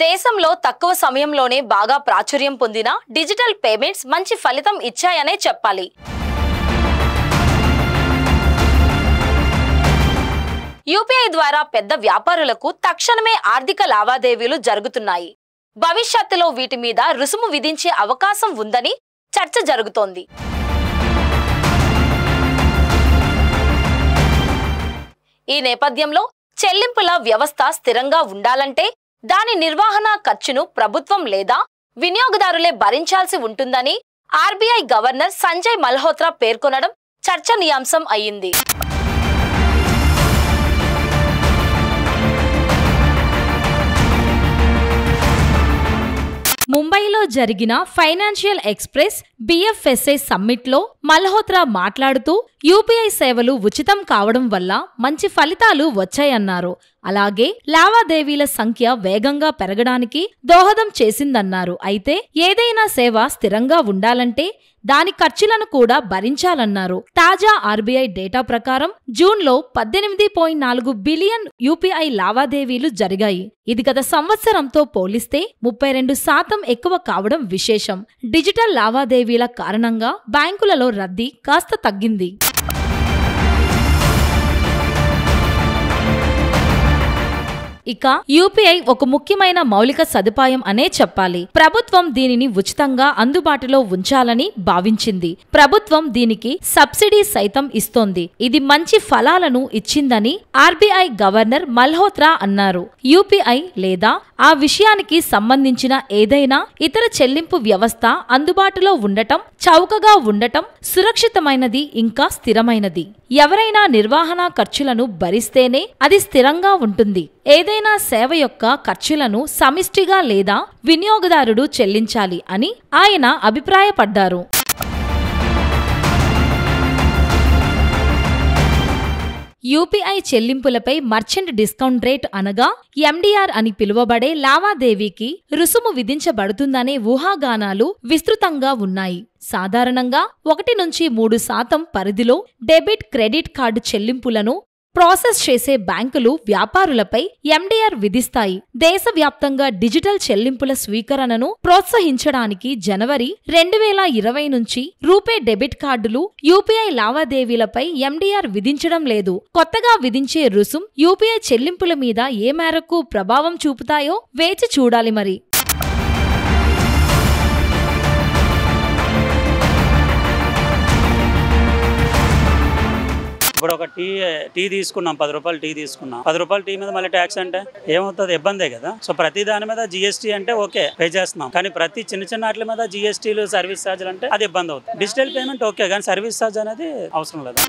దేశంలో తక్కువ సమయంలోనే బాగా ప్రాచుర్యం పొందిన డిజిటల్ పేమెంట్స్ మంచి ఫలితం ఇచ్చాయనే చెప్పాలి. యూపీఐ ద్వారా పెద్ద వ్యాపారులకు తక్షణమే ఆర్థిక లావాదేవీలు జరుగుతున్నాయి. భవిష్యత్తులో వీటి మీద రుసుము విధించే అవకాశం ఉందని చర్చ జరుగుతోంది. ఈ నేపథ్యంలో చెల్లింపుల వ్యవస్థ స్థిరంగా ఉండాలంటే దాని నిర్వహణ ఖర్చును ప్రభుత్వం లేదా వినియోగదారులే భరించాల్సి ఉంటుందని ఆర్బీఐ గవర్నర్ సంజయ్ మల్హోత్రా పేర్కొనడం చర్చనీయాంశం అయ్యింది. ముంబైలో జరిగిన ఫైనాన్షియల్ ఎక్స్ప్రెస్ BFSI సమ్మిట్లో మల్హోత్రా మాట్లాడుతూ యూపీఐ సేవలు ఉచితం కావడం వల్ల మంచి ఫలితాలు వచ్చాయన్నారు. అలాగే లావాదేవీల సంఖ్య వేగంగా పెరగడానికి దోహదం చేసిందన్నారు. అయితే ఏదైనా సేవ స్థిరంగా ఉండాలంటే దాని ఖర్చులను కూడా భరించాలన్నారు. తాజా ఆర్బీఐ డేటా ప్రకారం జూన్లో 18.4 బిలియన్ యూపీఐ లావాదేవీలు జరిగాయి. ఇది గత సంవత్సరంతో పోలిస్తే 32% ఎక్కువ కావడం విశేషం. డిజిటల్ లావాదేవీల కారణంగా బ్యాంకులలో రద్దీ కాస్త తగ్గింది. ఇక యూపీఐ ఒక ముఖ్యమైన మౌలిక సదుపాయం అనే చెప్పాలి. ప్రభుత్వం దీనిని ఉచితంగా అందుబాటులో ఉంచాలని భావించింది. ప్రభుత్వం దీనికి సబ్సిడీ సైతం ఇస్తోంది. ఇది మంచి ఫలాలను ఇచ్చిందని ఆర్బీఐ గవర్నర్ మల్హోత్రా అన్నారు. యూపీఐ లేదా ఆ విషయానికి సంబంధించిన ఏదైనా ఇతర చెల్లింపు వ్యవస్థ అందుబాటులో ఉండటం, చౌకగా ఉండటం, సురక్షితమైనది ఇంకా స్థిరమైనది. ఎవరైనా నిర్వహణ ఖర్చులను భరిస్తేనే అది స్థిరంగా ఉంటుంది. ఏదైనా సేవ యొక్క ఖర్చులను సమిష్టిగా లేదా వినియోగదారుడు చెల్లించాలి అని ఆయన అభిప్రాయపడ్డారు. యూపీఐ చెల్లింపులపై మర్చెంట్ డిస్కౌంట్ రేట్ అనగా MDR అని పిలువబడే లావాదేవీకి రుసుము విధించబడుతుందనే ఊహాగానాలు విస్తృతంగా ఉన్నాయి. సాధారణంగా 1 నుంచి 3% పరిధిలో డెబిట్, క్రెడిట్ కార్డు చెల్లింపులను ప్రాసెస్ చేసే బ్యాంకులు వ్యాపారులపై MDR విధిస్తాయి. దేశవ్యాప్తంగా డిజిటల్ చెల్లింపుల స్వీకరణను ప్రోత్సహించడానికి జనవరి 2020 నుంచి రూపే డెబిట్ కార్డులు, యూపీఐ లావాదేవీలపై MDR విధించడం లేదు. కొత్తగా విధించే రుసుం యూపీఐ చెల్లింపుల మీద ఏ మేరకు ప్రభావం చూపుతాయో వేచి చూడాలి మరి. ఇప్పుడు ఒక టీ తీసుకున్నాం, 10 రూపాయలు టీ తీసుకున్నాం. 10 రూపాయల టీ మీద మళ్ళీ ట్యాక్స్ అంటే ఏమవుతుంది? ఇబ్బందే కదా. సో ప్రతి దాని మీద GST అంటే ఓకే పే చేస్తున్నాం, కానీ ప్రతి చిన్న వాటి మీద GSTలు, సర్వీస్ ఛార్జీలు అంటే అది ఇబ్బంది అవుతుంది. డిజిటల్ పేమెంట్ ఓకే, కానీ సర్వీస్ ఛార్జ్ అనేది అవసరం లేదు.